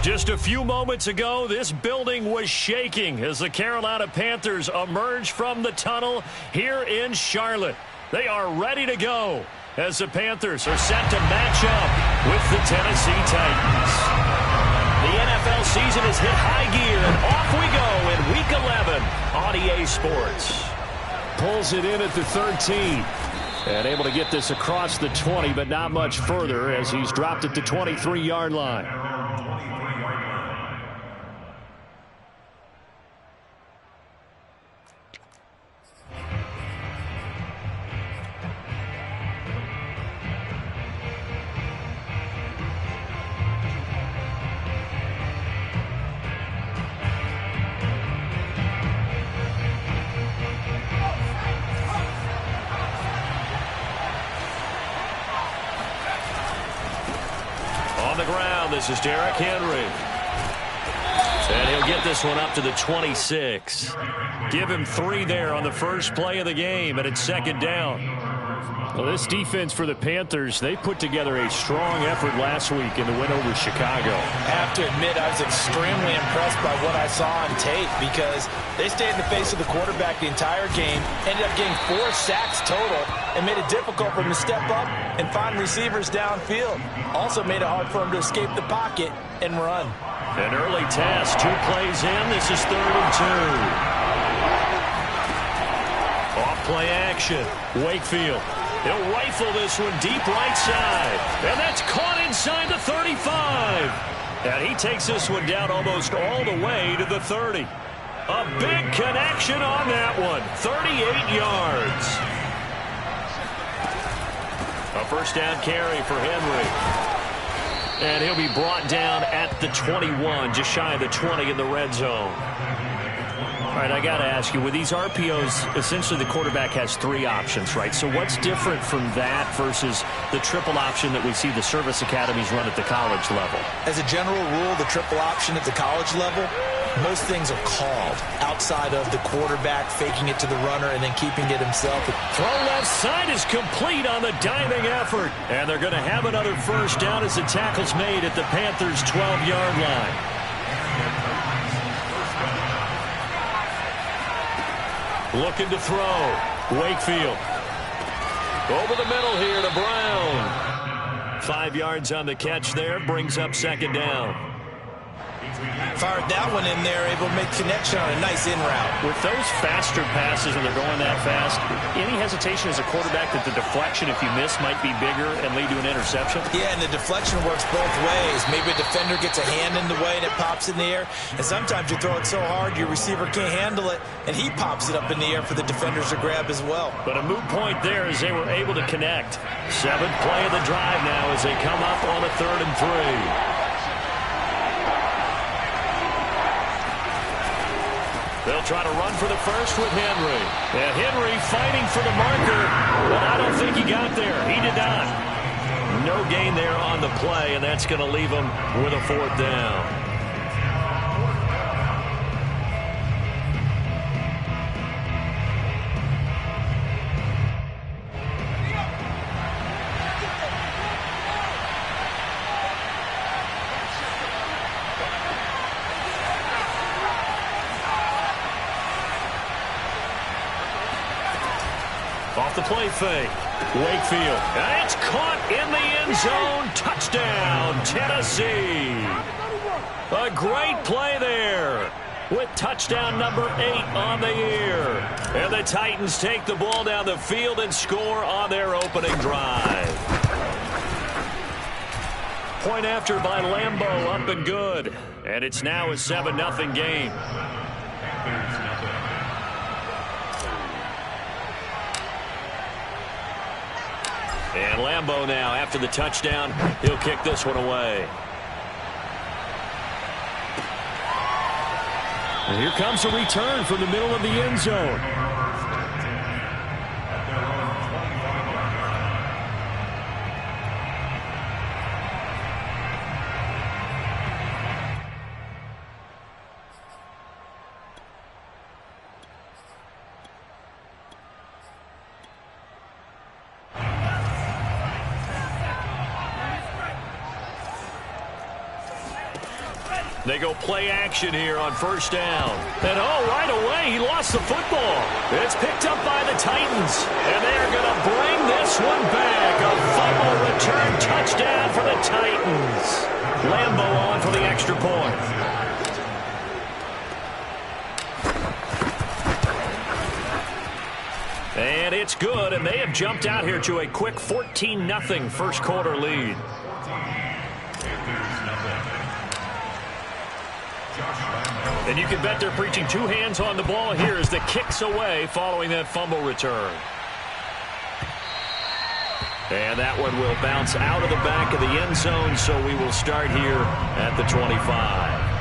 Just a few moments ago, this building was shaking as the Carolina Panthers emerge from the tunnel here in Charlotte. They are ready to go as the Panthers are set to match up with the Tennessee Titans. The NFL season has hit high gear, and off we go in Week 11 on EA Sports. Pulls it in at the 13. And able to get this across the 20, but not much further as he's dropped at the 23-yard line. On the ground, this is Derrick Henry. And he'll get this one up to the 26. Give him 3 there on the first play of the game, and it's second down. Well, this defense for the Panthers, they put together a strong effort last week in the win over Chicago. I have to admit, I was extremely impressed by what I saw on tape because they stayed in the face of the quarterback the entire game, ended up getting 4 sacks total, and made it difficult for him to step up and find receivers downfield. Also made it hard for him to escape the pocket and run. An early test, 2 plays in. This is 3rd and 2. Off play action, Wakefield. He'll rifle this one deep right side. And that's caught inside the 35. And he takes this one down almost all the way to the 30. A big connection on that one. 38 yards. A first down carry for Henry. And he'll be brought down at the 21, just shy of the 20 in the red zone. All right, I got to ask you, with these RPOs, essentially the quarterback has 3 options, right? So what's different from that versus the triple option that we see the service academies run at the college level? As a general rule, the triple option at the college level, most things are called outside of the quarterback faking it to the runner and then keeping it himself. Throw left side is complete on the diving effort. And they're going to have another first down as the tackle's made at the Panthers' 12-yard line. Looking to throw. Wakefield. Over the middle here to Brown. 5 yards on the catch there. Brings up second down. Fired that one in there, able to make connection on a nice in route. With those faster passes when they're going that fast, any hesitation as a quarterback that the deflection, if you miss, might be bigger and lead to an interception? Yeah, and the deflection works both ways. Maybe a defender gets a hand in the way and it pops in the air. And sometimes you throw it so hard your receiver can't handle it, and he pops it up in the air for the defenders to grab as well. But a moot point there as they were able to connect. 7th play of the drive now as they come up on a 3rd and 3. They'll try to run for the first with Henry. And Henry fighting for the marker, but I don't think he got there. He did not. No gain there on the play, and that's going to leave him with a 4th down. Off the play fake. Wakefield. And it's caught in the end zone. Touchdown, Tennessee. A great play there with touchdown number 8 on the year. And the Titans take the ball down the field and score on their opening drive. Point after by Lambeau, up and good. And it's now a 7-0 game. And Lambeau now, after the touchdown, he'll kick this one away. And here comes a return from the middle of the end zone. They go play action here on first down. And right away, he lost the football. It's picked up by the Titans. And they're going to bring this one back. A fumble return touchdown for the Titans. Lambeau on for the extra point. And it's good, and they have jumped out here to a quick 14-0 first quarter lead. And you can bet they're preaching two hands on the ball here as the kick's away following that fumble return. And that one will bounce out of the back of the end zone, so we will start here at the 25.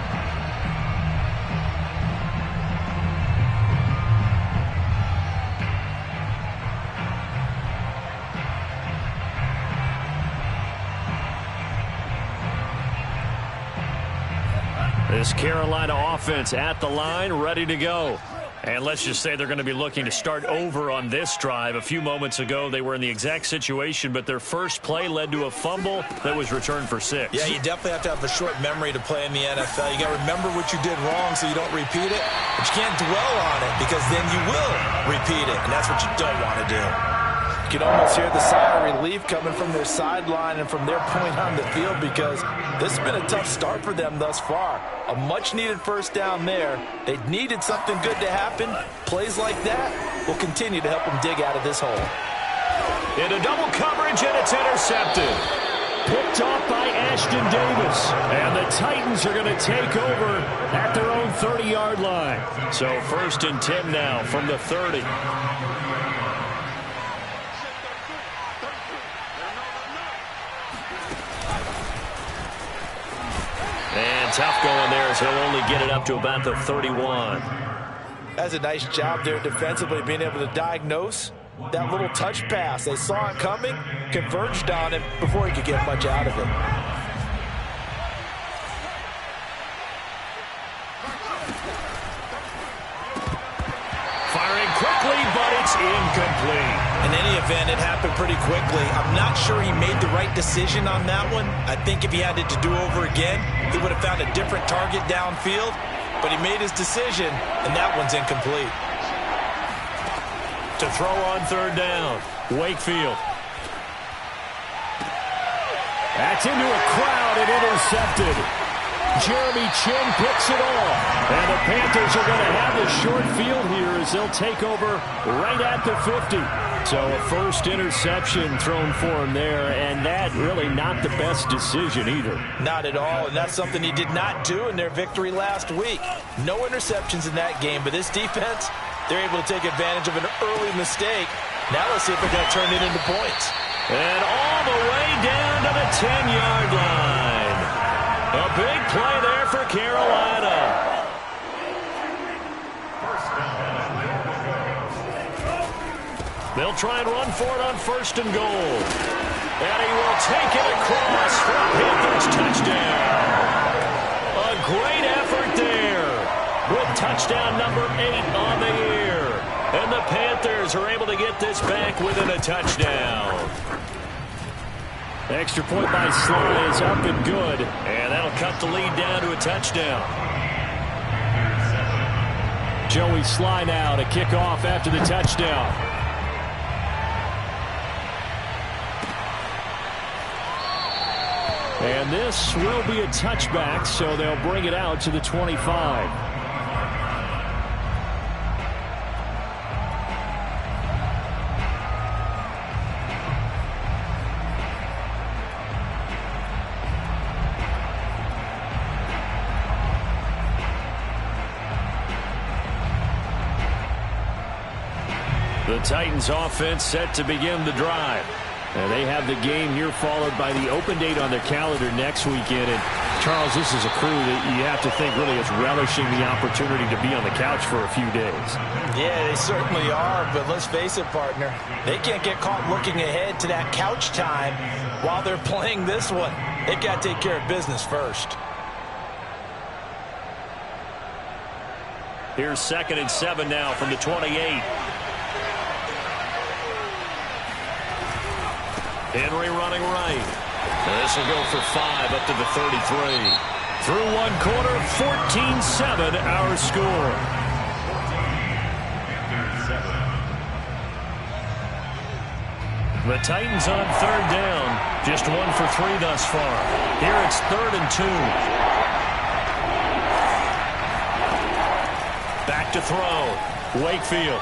This Carolina offense at the line, ready to go. And let's just say they're going to be looking to start over on this drive. A few moments ago, they were in the exact situation, but their first play led to a fumble that was returned for 6. Yeah, you definitely have to have a short memory to play in the NFL. You got to remember what you did wrong so you don't repeat it, but you can't dwell on it because then you will repeat it, and that's what you don't want to do. You can almost hear the sigh of relief coming from their sideline and from their point on the field because this has been a tough start for them thus far. A much-needed first down there. They needed something good to happen. Plays like that will continue to help them dig out of this hole. Into double coverage, and it's intercepted. Picked off by Ashton Davis. And the Titans are going to take over at their own 30-yard line. So 1st and 10 now from the 30. And tough going there as he'll only get it up to about the 31. That's a nice job there defensively, being able to diagnose that little touch pass. They saw it coming, converged on it before he could get much out of it. Firing quickly, but it's incomplete. In any event, it happened pretty quickly. I'm not sure he made the right decision on that one. I think if he had it to do over again, he would have found a different target downfield. But he made his decision, and that one's incomplete. To throw on 3rd down, Wakefield. That's into a crowd and intercepted. Jeremy Chinn picks it off. And the Panthers are going to have the short field here as they'll take over right at the 50. So a first interception thrown for him there, and that really not the best decision either. Not at all, and that's something he did not do in their victory last week. No interceptions in that game, but this defense, they're able to take advantage of an early mistake. Now let's see if they're going to turn it into points. And all the way down to the 10-yard line. A big play there for Carolina. They'll try and run for it on 1st and goal. And he will take it across for a Panthers touchdown. A great effort there with touchdown number 8 on the year. And the Panthers are able to get this back within a touchdown. Extra point by Sly is up and good. And that'll cut the lead down to a touchdown. Joey Sly now to kick off after the touchdown. And this will be a touchback, so they'll bring it out to the 25. The Titans offense set to begin the drive. And they have the game here followed by the open date on their calendar next weekend. And Charles, this is a crew that you have to think really is relishing the opportunity to be on the couch for a few days. Yeah, they certainly are, but let's face it, partner. They can't get caught looking ahead to that couch time while they're playing this one. They've got to take care of business first. Here's 2nd and 7 now from the 28. Henry running right. And this will go for 5 up to the 33. Through one quarter, 14-7 our score. The Titans on third down. Just 1 for 3 thus far. Here it's 3rd and 2. Back to throw. Wakefield.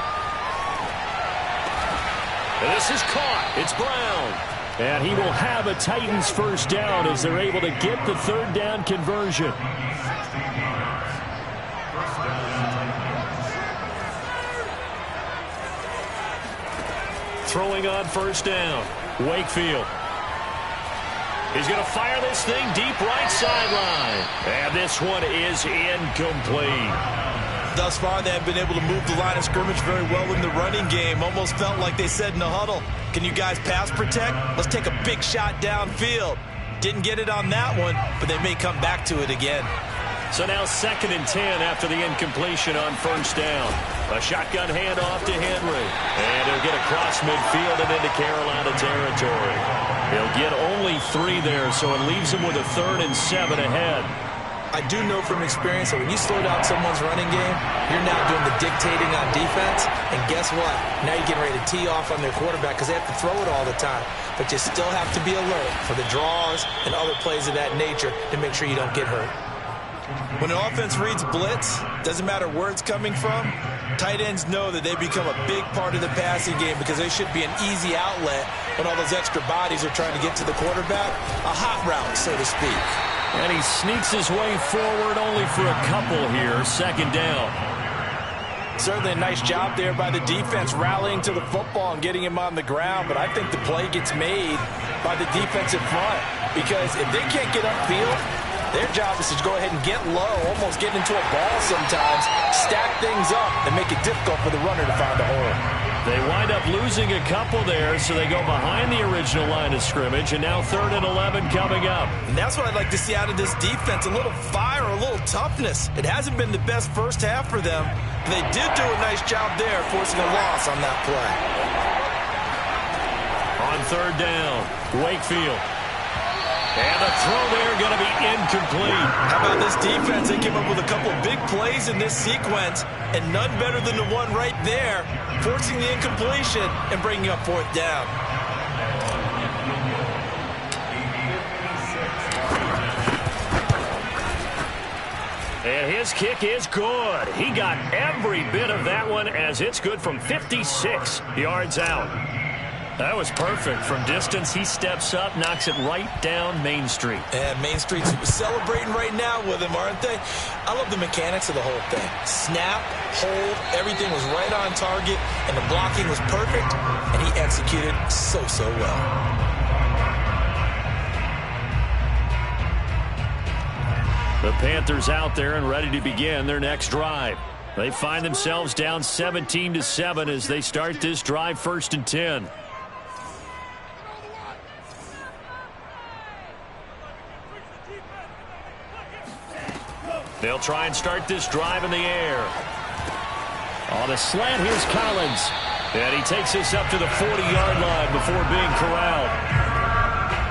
This is caught. It's Brown. And he will have a Titans first down as they're able to get the third down conversion. Throwing on first down. Wakefield. He's going to fire this thing deep right sideline. And this one is incomplete. Thus far, they have been able to move the line of scrimmage very well in the running game. Almost felt like they said in the huddle, can you guys pass protect? Let's take a big shot downfield. Didn't get it on that one, but they may come back to it again. So now 2nd and 10 after the incompletion on first down. A shotgun handoff to Henry. And he'll get across midfield and into Carolina territory. He'll get only 3 there, so it leaves him with a 3rd and 7 ahead. I do know from experience that when you slow down someone's running game, you're now doing the dictating on defense. And guess what? Now you're getting ready to tee off on their quarterback because they have to throw it all the time. But you still have to be alert for the draws and other plays of that nature to make sure you don't get hurt. When an offense reads blitz, doesn't matter where it's coming from, tight ends know that they become a big part of the passing game because they should be an easy outlet when all those extra bodies are trying to get to the quarterback. A hot route, so to speak. And he sneaks his way forward only for a couple here. 2nd down. Certainly a nice job there by the defense rallying to the football and getting him on the ground. But I think the play gets made by the defensive front because if they can't get upfield, their job is to go ahead and get low, almost get into a ball sometimes, stack things up, and make it difficult for the runner to find a hole. They wind up losing a couple there, so they go behind the original line of scrimmage, and now 3rd and 11 coming up. And that's what I'd like to see out of this defense, a little fire, a little toughness. It hasn't been the best first half for them, but they did do a nice job there, forcing a loss on that play. On 3rd down, Wakefield. And the throw there going to be incomplete. How about this defense? They came up with a couple of big plays in this sequence, and none better than the one right there, forcing the incompletion and bringing up 4th down. And his kick is good. He got every bit of that one as it's good from 56 yards out. That was perfect. From distance, he steps up, knocks it right down Main Street. And Main Street's celebrating right now with him, aren't they? I love the mechanics of the whole thing. Snap, hold, everything was right on target, and the blocking was perfect, and he executed so well. The Panthers out there and ready to begin their next drive. They find themselves down 17-7 as they start this drive 1st and 10. They'll try and start this drive in the air. On a slant, here's Collins. And he takes this up to the 40-yard line before being corralled.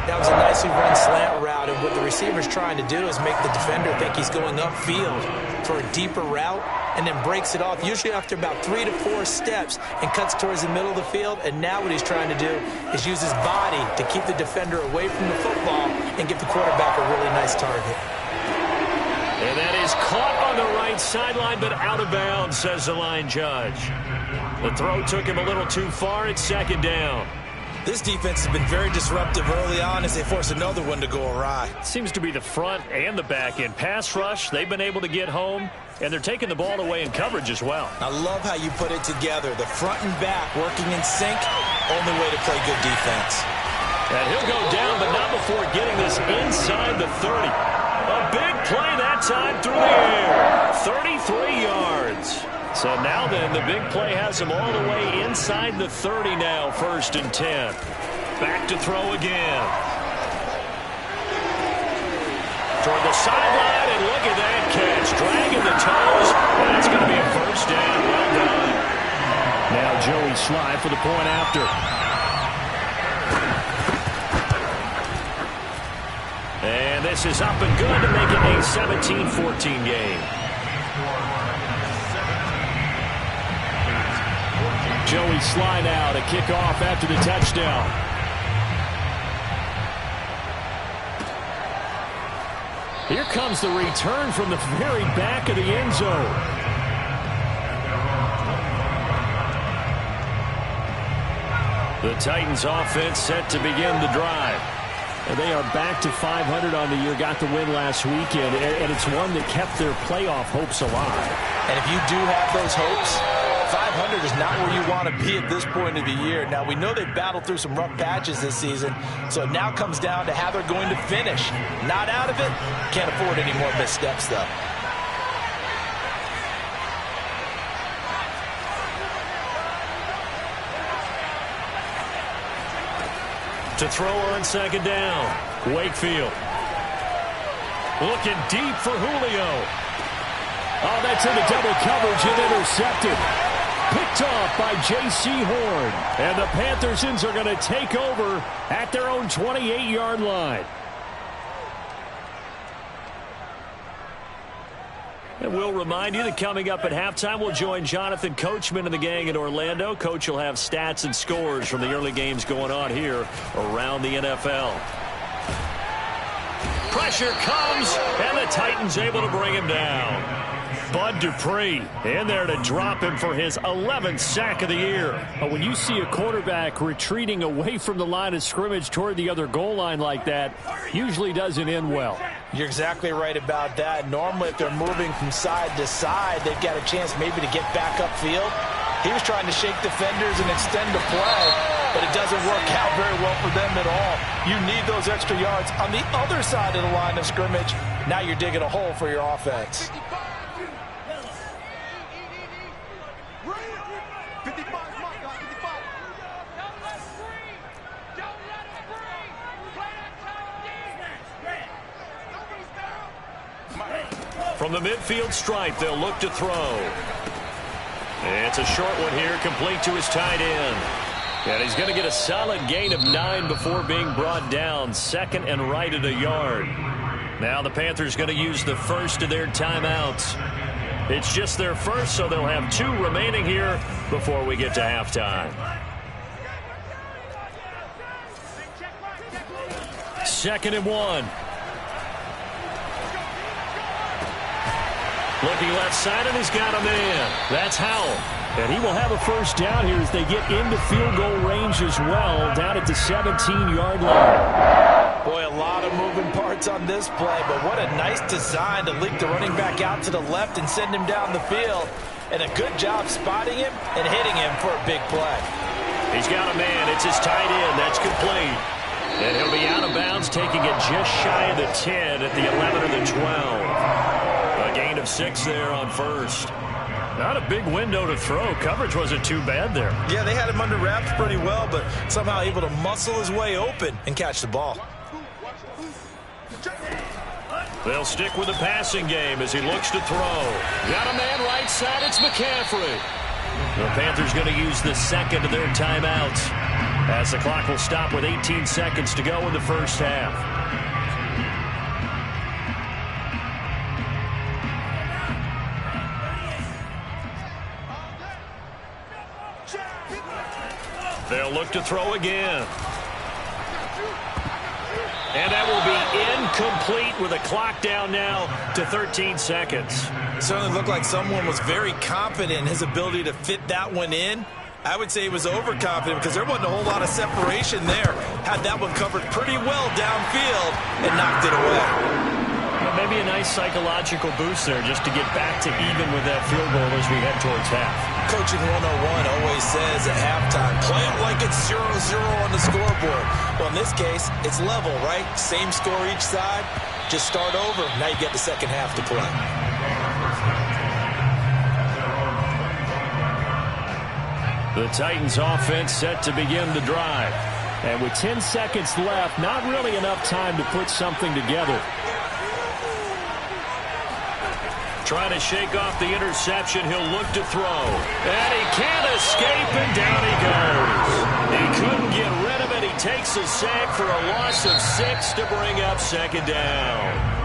That was a nicely run slant route, and what the receiver's trying to do is make the defender think he's going upfield for a deeper route and then breaks it off, usually after about 3 to 4 steps, and cuts towards the middle of the field. And now what he's trying to do is use his body to keep the defender away from the football and give the quarterback a really nice target. And that is caught on the right sideline, but out of bounds, says the line judge. The throw took him a little too far. It's 2nd down. This defense has been very disruptive early on as they force another one to go awry. Seems to be the front and the back end. Pass rush, they've been able to get home, and they're taking the ball away in coverage as well. I love how you put it together. The front and back working in sync, only way to play good defense. And he'll go down, but not before getting this inside the 30. A big play that time through the air. 33 yards. So now then, the big play has him all the way inside the 30 now, 1st and 10. Back to throw again. Toward the sideline, and look at that catch. Dragging the toes, and it's going to be a 1st down. Well done. Now Joey Slye for the point after. And this This is up and good to make it a 17-14 game. Joey Sly now to kick off after the touchdown. Here comes the return from the very back of the end zone. The Titans offense set to begin the drive. And they are back to 500 on the year, got the win last weekend, and it's one that kept their playoff hopes alive. And if you do have those hopes, 500 is not where you want to be at this point of the year. Now, we know they've battled through some rough patches this season, so it now comes down to how they're going to finish. Not out of it. Can't afford any more missteps, though. To throw on second down, Wakefield. Looking deep for Julio. Oh, that's into double coverage and intercepted. Picked off by J.C. Horn. And the Panthersons are going to take over at their own 28-yard line. And we'll remind you that coming up at halftime, we'll join Jonathan Coachman and the gang in Orlando. Coach will have stats and scores from the early games going on here around the NFL. Pressure comes, and the Titans able to bring him down. Bud Dupree in there to drop him for his 11th sack of the year. When you see a quarterback retreating away from the line of scrimmage toward the other goal line like that, usually doesn't end well. You're exactly right about that. Normally, if they're moving from side to side, they've got a chance maybe to get back upfield. He was trying to shake defenders and extend the play, but it doesn't work out very well for them at all. You need those extra yards on the other side of the line of scrimmage. Now you're digging a hole for your offense. From the midfield stripe, they'll look to throw. It's a short one here, complete to his tight end. And he's going to get a solid gain of 9 before being brought down. Second and right at a yard. Now the Panthers going to use the first of their timeouts. It's just their first, so they'll have 2 remaining here before we get to halftime. Second and 1. Looking left side, and he's got a man. That's Howell. And he will have a first down here as they get into field goal range as well, down at the 17-yard line. Boy, a lot of moving parts on this play, but what a nice design to leak the running back out to the left and send him down the field. And a good job spotting him and hitting him for a big play. He's got a man. It's his tight end. That's complete. And he'll be out of bounds, taking it just shy of the 10 at the 11 or the 12. A gain of 6 there on first. Not a big window to throw. Coverage wasn't too bad there. Yeah, they had him under wraps pretty well, but somehow able to muscle his way open and catch the ball. They'll stick with the passing game as he looks to throw. Got a man right side. It's McCaffrey. The Panthers going to use the second of their timeouts as the clock will stop with 18 seconds to go in the first half. They'll look to throw again. And that will be incomplete with a clock down now to 13 seconds. It certainly looked like someone was very confident in his ability to fit that one in. I would say he was overconfident because there wasn't a whole lot of separation there. Had that one covered pretty well downfield and knocked it away. Maybe a nice psychological boost there just to get back to even with that field goal as we head towards half. Coaching 101 always says at halftime, play it like it's 0-0 on the scoreboard. Well, in this case, it's level, right? Same score each side. Just start over. Now you get the second half to play. The Titans offense set to begin the drive. And with 10 seconds left, not really enough time to put something together. trying to shake off the interception. He'll look to throw. And he can't escape, and down he goes. He couldn't get rid of it. He takes a sack for a loss of 6 to bring up second down.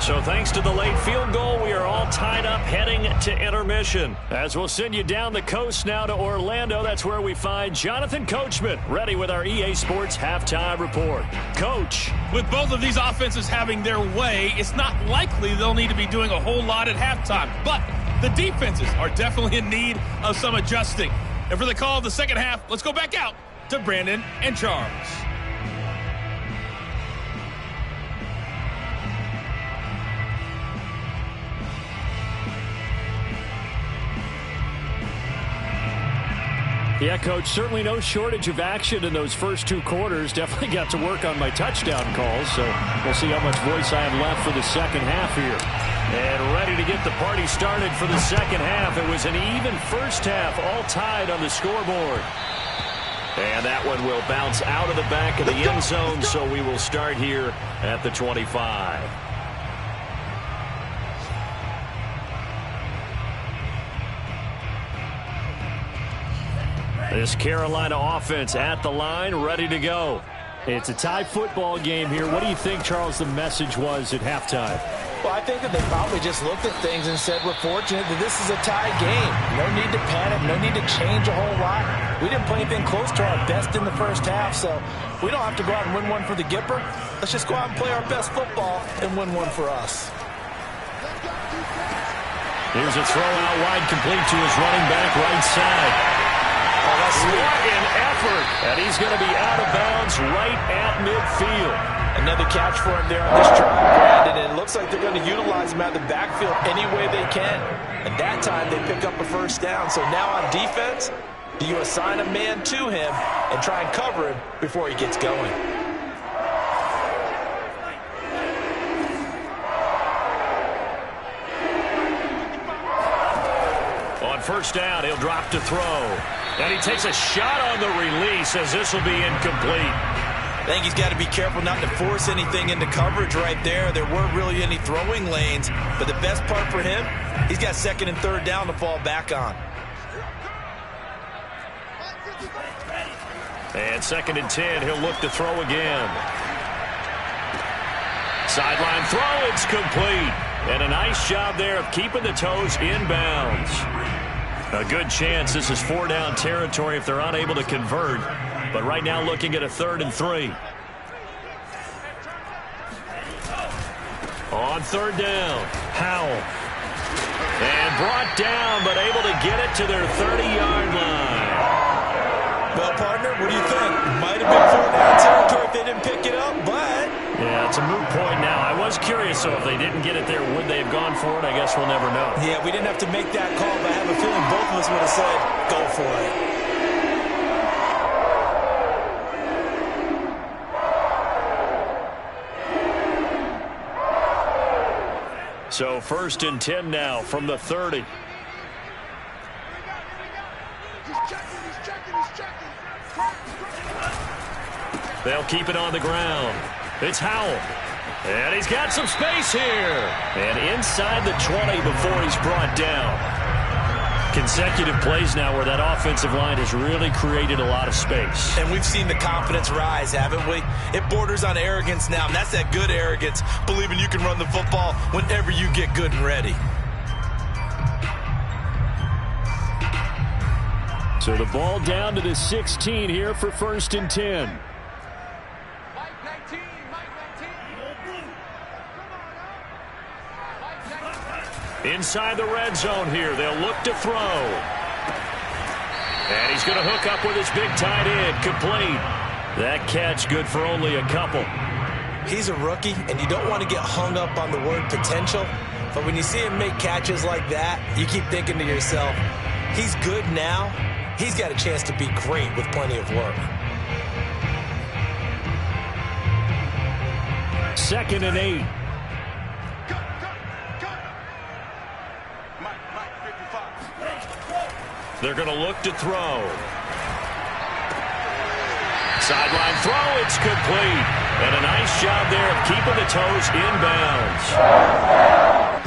So thanks to the late field goal, we are all tied up heading to intermission. As we'll send you down the coast now to Orlando, that's where we find Jonathan Coachman ready with our EA Sports Halftime Report. Coach. With both of these offenses having their way, it's not likely they'll need to be doing a whole lot at halftime. But the defenses are definitely in need of some adjusting. And for the call of the second half, let's go back out to Brandon and Charles. Yeah, Coach, certainly no shortage of action in those first 2 quarters. Definitely got to work on my touchdown calls, so we'll see how much voice I have left for the second half here. And ready to get the party started for the second half. It was an even first half, all tied on the scoreboard. And that one will bounce out of the back of the end zone, so we will start here at the 25. This Carolina offense at the line, ready to go. It's a tie football game here. What do you think, Charles, the message was at halftime? Well, I think that they probably just looked at things and said, we're fortunate that this is a tie game. No need to panic, no need to change a whole lot. We didn't play anything close to our best in the first half, so we don't have to go out and win one for the Gipper. Let's just go out and play our best football and win one for us. Here's a throw out wide, complete to his running back right side. Oh, that's sweet. What an effort. And he's going to be out of bounds right at midfield. Another catch for him there on this drive, Brandon, and it looks like they're going to utilize him out of the backfield any way they can. And that time they pick up a first down. So now on defense, do you assign a man to him and try and cover him before he gets going? On first down, he'll drop to throw. And he takes a shot on the release as this will be incomplete. I think he's got to be careful not to force anything into coverage right there. There weren't really any throwing lanes, but the best part for him, he's got second and third down to fall back on. And second and 10, he'll look to throw again. Sideline throw, it's complete. And a nice job there of keeping the toes inbounds. A good chance this is 4-down territory if they're unable to convert. But right now looking at a 3rd and 3. On 3rd down, Howell. And brought down, but able to get it to their 30-yard line. Well, partner, what do you think? Might have been 4-down territory if they didn't pick it up, but... Yeah, it's a moot point now. I was curious, so if they didn't get it there, would they have gone for it? I guess we'll never know. Yeah, we didn't have to make that call, but I have a feeling both of us would have said, go for it. So 1st and 10 now from the 30. They'll keep it on the ground. It's Howell. And he's got some space here. And inside the 20 before he's brought down. Consecutive plays now where that offensive line has really created a lot of space. And we've seen the confidence rise, haven't we? It borders on arrogance now, and that's that good arrogance, believing you can run the football whenever you get good and ready. So the ball down to the 16 here for 1st and 10. Inside the red zone here. They'll look to throw. And he's going to hook up with his big tight end. Complete. That catch good for only a couple. He's a rookie, and you don't want to get hung up on the word potential. But when you see him make catches like that, you keep thinking to yourself, he's good now. He's got a chance to be great with plenty of work. 2nd and 8. They're going to look to throw. Sideline throw, it's complete. And a nice job there of keeping the toes inbounds.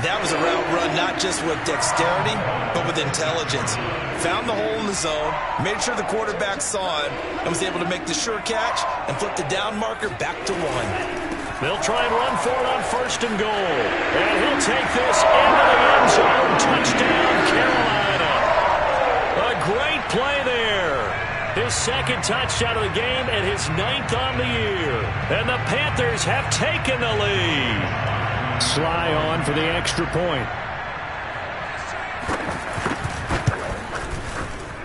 That was a route run, not just with dexterity, but with intelligence. Found the hole in the zone, made sure the quarterback saw it, and was able to make the sure catch and flip the down marker back to 1. They'll try and run for it on 1st and goal. And he'll take this into the end zone. Touchdown, Carolina. A great play there. His 2nd touchdown of the game and his 9th on the year. And the Panthers have taken the lead. Sly on for the extra point.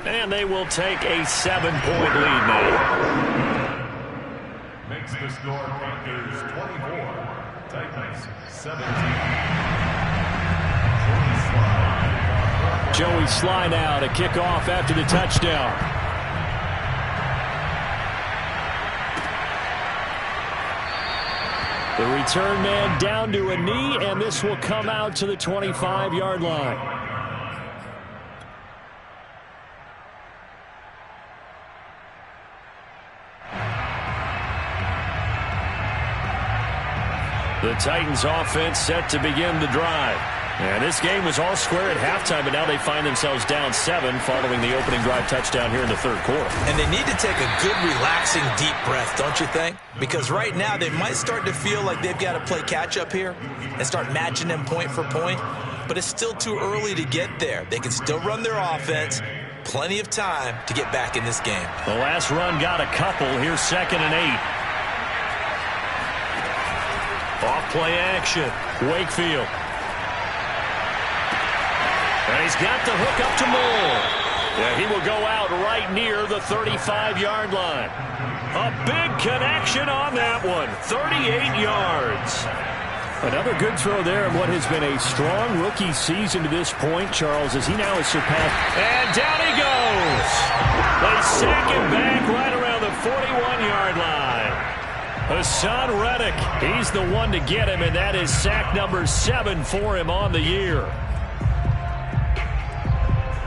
And they will take a 7-point lead now. Makes the score Panthers 24, Titans 17. Joey Sly now to kick off after the touchdown. The return man down to a knee, and this will come out to the 25-yard line. The Titans offense set to begin the drive. And this game was all square at halftime, but now they find themselves down 7 following the opening drive touchdown here in the 3rd quarter. And they need to take a good, relaxing, deep breath, don't you think? Because right now they might start to feel like they've got to play catch-up here and start matching them point for point. But it's still too early to get there. They can still run their offense. Plenty of time to get back in this game. The last run got a couple. Here's 2nd and 8. Off-play action. Wakefield. And he's got the hook up to Moore. Yeah, he will go out right near the 35-yard line. A big connection on that one. 38 yards. Another good throw there in what has been a strong rookie season to this point, Charles, as he now has surpassed. And down he goes. They sack him back right around the 41-yard line. Hassan Reddick, he's the one to get him, and that is sack number 7 for him on the year.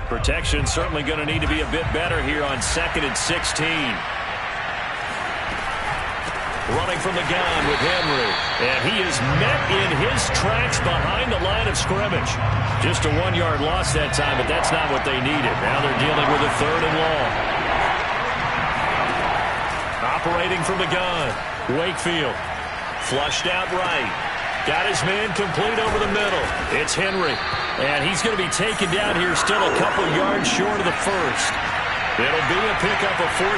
Protection certainly going to need to be a bit better here on 2nd and 16. Running from the gun with Henry. And he is met in his tracks behind the line of scrimmage. Just a 1-yard loss that time, but that's not what they needed. Now they're dealing with a 3rd and long. Operating from the gun. Wakefield. Flushed out right. Got his man complete over the middle. It's Henry. And he's going to be taken down here still a couple yards short of the 1st. It'll be a pickup of 14,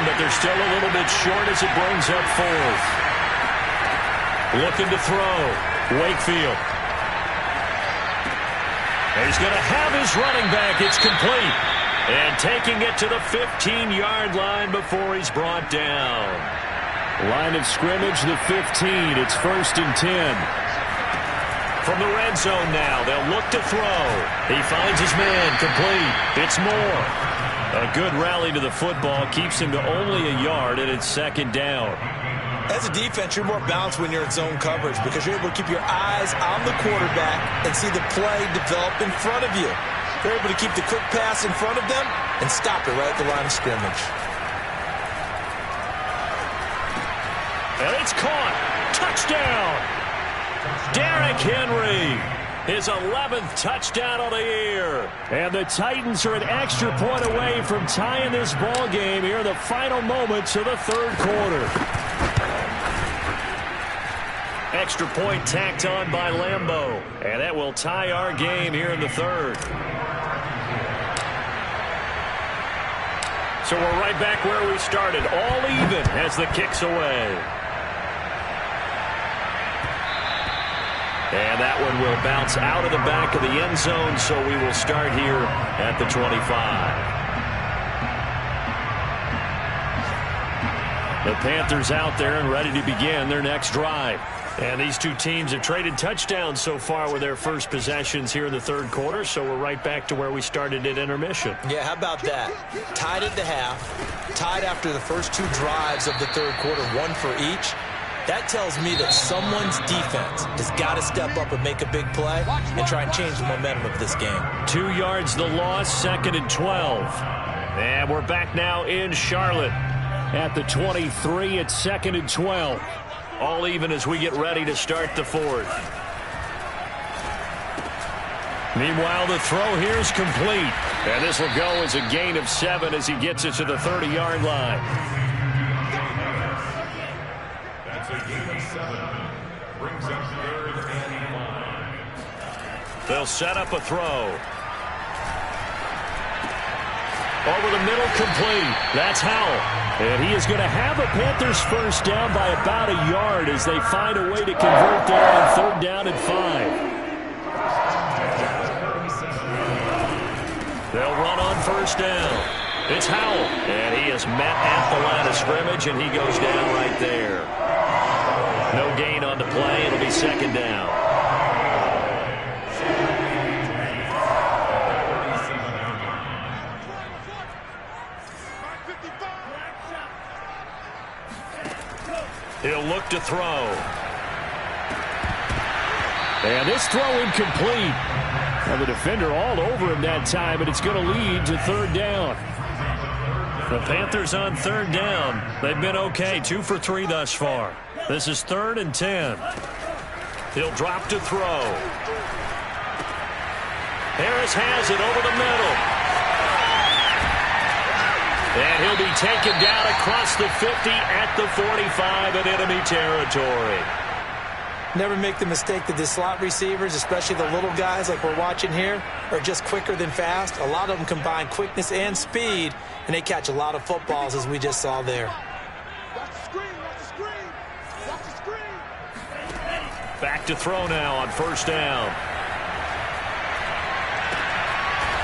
but they're still a little bit short as it brings up 4th. Looking to throw. Wakefield. And he's going to have his running back. It's complete. And taking it to the 15-yard line before he's brought down. Line of scrimmage, the 15. It's 1st and 10. From the red zone now, they'll look to throw. He finds his man complete. It's Moore. A good rally to the football keeps him to only a yard, and it's 2nd down. As a defense, you're more balanced when you're in zone coverage because you're able to keep your eyes on the quarterback and see the play develop in front of you. You're able to keep the quick pass in front of them and stop it right at the line of scrimmage. And it's caught. Touchdown. Derrick Henry, his 11th touchdown of the year. And the Titans are an extra point away from tying this ball game here in the final moments of the 3rd quarter. Extra point tacked on by Lambeau. And that will tie our game here in the 3rd. So we're right back where we started, all even as the kick's away. And that one will bounce out of the back of the end zone, so we will start here at the 25. The Panthers out there and ready to begin their next drive. And these two teams have traded touchdowns so far with their first possessions here in the 3rd quarter, so we're right back to where we started at intermission. Yeah, how about that? Tied at the half, tied after the first 2 drives of the 3rd quarter, 1 for each. That tells me that someone's defense has got to step up and make a big play and try and change the momentum of this game. 2 yards the loss, 2nd and 12. And we're back now in Charlotte. At the 23, it's 2nd and 12. All even as we get ready to start the 4th. Meanwhile, the throw here is complete. And this will go as a gain of 7 as he gets it to the 30-yard line. That's a gain of 7. Brings up 3rd and 5. They'll set up a throw. Over the middle, complete. That's Howell. And he is going to have a Panthers first down by about a yard as they find a way to convert there on 3rd down and 5. They'll run on first down. It's Howell. And he is met at the line of scrimmage, and he goes down right there. No gain on the play. It'll be 2nd down. He'll look to throw. And this throw incomplete. Now the defender all over him that time, but it's going to lead to 3rd down. The Panthers on 3rd down. They've been okay, 2 for 3 thus far. This is 3rd and 10. He'll drop to throw. Harris has it over the middle. And he'll be taken down across the 50 at the 45 in enemy territory. Never make the mistake that the slot receivers, especially the little guys like we're watching here, are just quicker than fast. A lot of them combine quickness and speed, and they catch a lot of footballs, as we just saw there. Back to throw now on first down.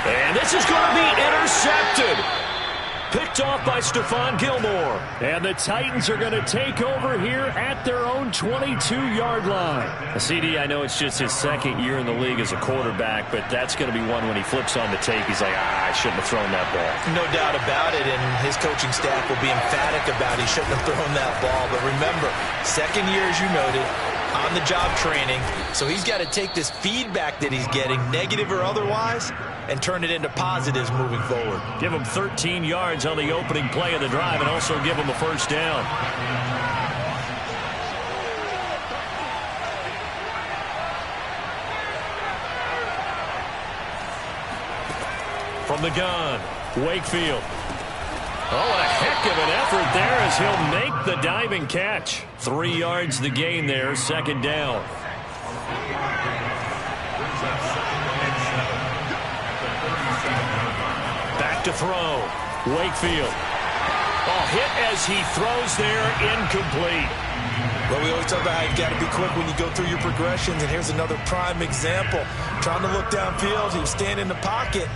And this is going to be intercepted. Picked off by Stephon Gilmore. And the Titans are going to take over here at their own 22-yard line. CD, I know it's just his 2nd year in the league as a quarterback, but that's going to be one when he flips on the tape. He's like, I shouldn't have thrown that ball. No doubt about it, and his coaching staff will be emphatic about he shouldn't have thrown that ball. But remember, 2nd year, as you noted, on-the-job training, so he's got to take this feedback that he's getting, negative or otherwise, and turn it into positives moving forward. Give him 13 yards on the opening play of the drive and also give him a first down. From the gun, Wakefield. Oh, a heck of an effort there as he'll make the diving catch. 3 yards the gain there, 2nd down. Back to throw. Wakefield. Oh, hit as he throws there, incomplete. Well, we always talk about how you've got to be quick when you go through your progressions, and here's another prime example. Trying to look downfield, he was standing in the pocket,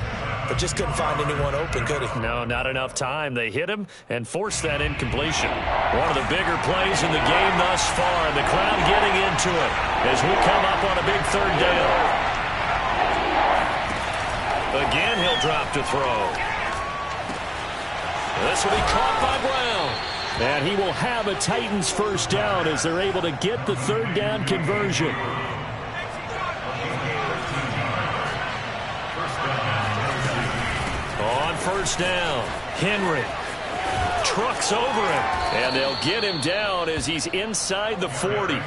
but just couldn't find anyone open, could he? No, not enough time. They hit him and forced that incompletion. One of the bigger plays in the game thus far, and the crowd getting into it as we come up on a big 3rd down. Again, he'll drop to throw. This will be caught by Brown. And he will have a Titans first down as they're able to get the 3rd down conversion. On first down, Henry trucks over him, and they'll get him down as he's inside the 40.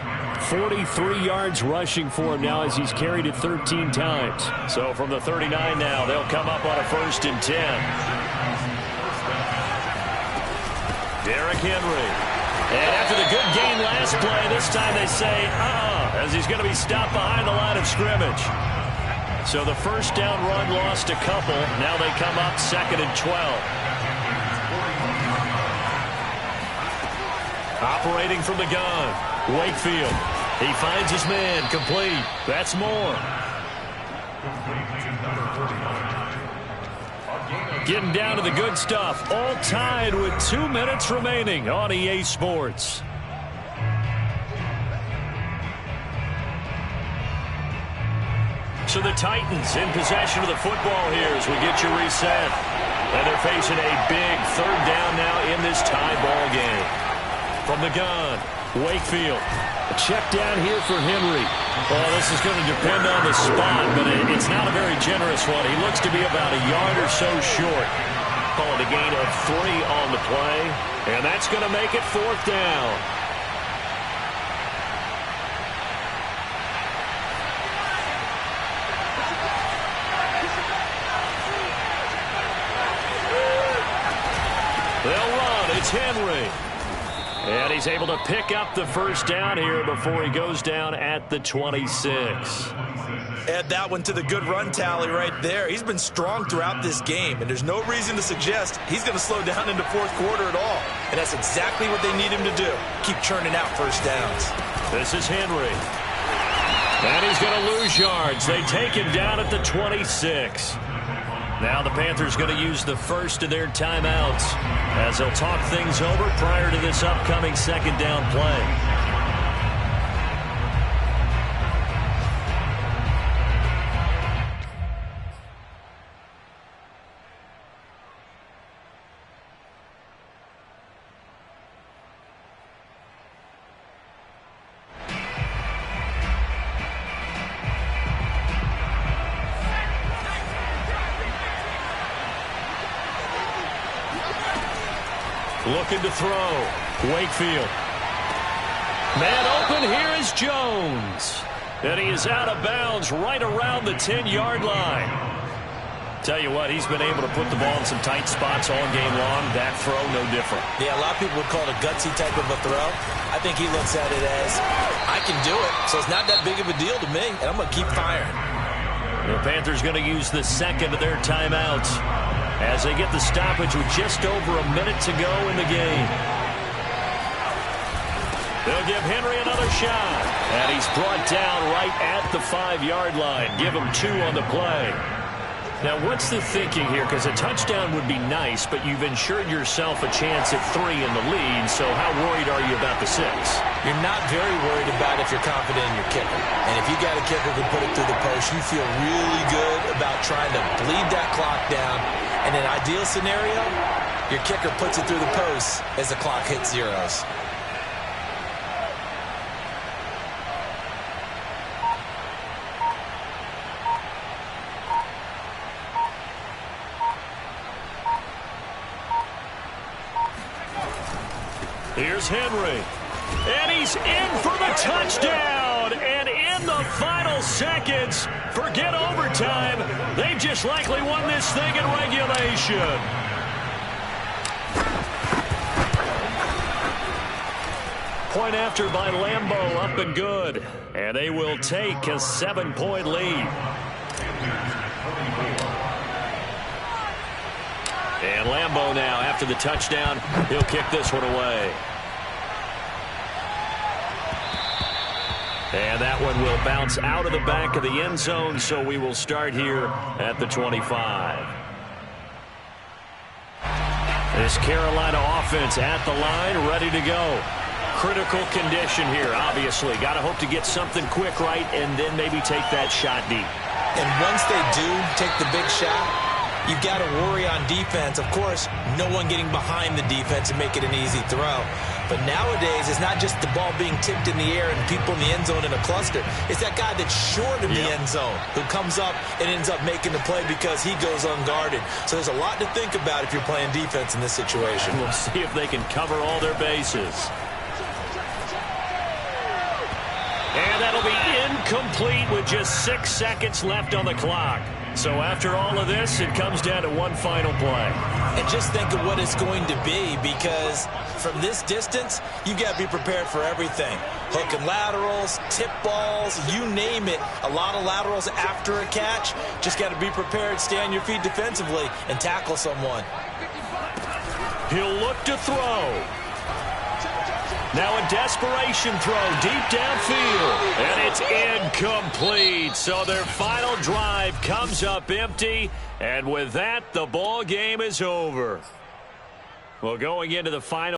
43 yards rushing for him now as he's carried it 13 times. So from the 39 now, they'll come up on a 1st and 10. Derrick Henry. And after the good game last play, this time they say, as he's going to be stopped behind the line of scrimmage. So the first down run lost a couple. Now they come up 2nd and 12. Operating from the gun, Wakefield. He finds his man, complete. That's Moore. Getting down to the good stuff. All tied with 2 minutes remaining on EA Sports. So the Titans in possession of the football here as we get you reset. And they're facing a big 3rd down now in this tie ball game. From the gun, Wakefield. A check down here for Henry. Well, this is going to depend on the spot, but it's not a very generous one. He looks to be about a yard or so short. Call it a gain of 3 on the play, and that's going to make it 4th down. Here's Henry. And he's able to pick up the first down here before he goes down at the 26. Add that one to the good run tally right there. He's been strong throughout this game, and there's no reason to suggest he's going to slow down into fourth quarter at all. And that's exactly what they need him to do. Keep churning out first downs. This is Henry. And he's going to lose yards. They take him down at the 26. Now the Panthers going to use the first of their timeouts as they'll talk things over prior to this upcoming second down play. Looking to throw. Wakefield. Man open, here is Jones. And he is out of bounds right around the 10-yard line. Tell you what, he's been able to put the ball in some tight spots all game long. That throw, no different. Yeah, a lot of people would call it a gutsy type of a throw. I think he looks at it as, I can do it, so it's not that big of a deal to me, and I'm going to keep firing. The Panthers going to use the second of their timeouts as they get the stoppage with just over a minute to go in the game. They'll give Henry another shot. And he's brought down right at the 5-yard line. Give him 2 on the play. Now, what's the thinking here? Because a touchdown would be nice, but you've ensured yourself a chance at 3 in the lead, so how worried are you about the 6? You're not very worried about if you're confident in your kicker. And if you got a kicker who can put it through the post, you feel really good about trying to bleed that clock down. In an ideal scenario, your kicker puts it through the post as the clock hits zeros. Here's Henry. And he's in for the touchdown. And in the final seconds, forget overtime. They've just likely won this thing in regulation. Point after by Lambeau, up and good. And they will take a 7-point lead. And Lambeau now, after the touchdown, he'll kick this one away. And that one will bounce out of the back of the end zone, so we will start here at the 25. This Carolina offense at the line, ready to go. Critical condition here, obviously. Got to hope to get something quick right and then maybe take that shot deep. And once they do take the big shot, you've got to worry on defense. Of course, no one getting behind the defense and make it an easy throw. But nowadays, it's not just the ball being tipped in the air and people in the end zone in a cluster. It's that guy that's short of the end zone who comes up and ends up making the play because he goes unguarded. So there's a lot to think about if you're playing defense in this situation. We'll see if they can cover all their bases. And that'll be incomplete with just 6 seconds left on the clock. So after all of this, it comes down to one final play. And just think of what it's going to be, because from this distance, you've got to be prepared for everything. Hook and laterals, tip balls, you name it. A lot of laterals after a catch. Just got to be prepared, stay on your feet defensively, and tackle someone. He'll look to throw. Now a desperation throw deep downfield. And it's incomplete. So their final drive comes up empty. And with that, the ball game is over. Well, going into the final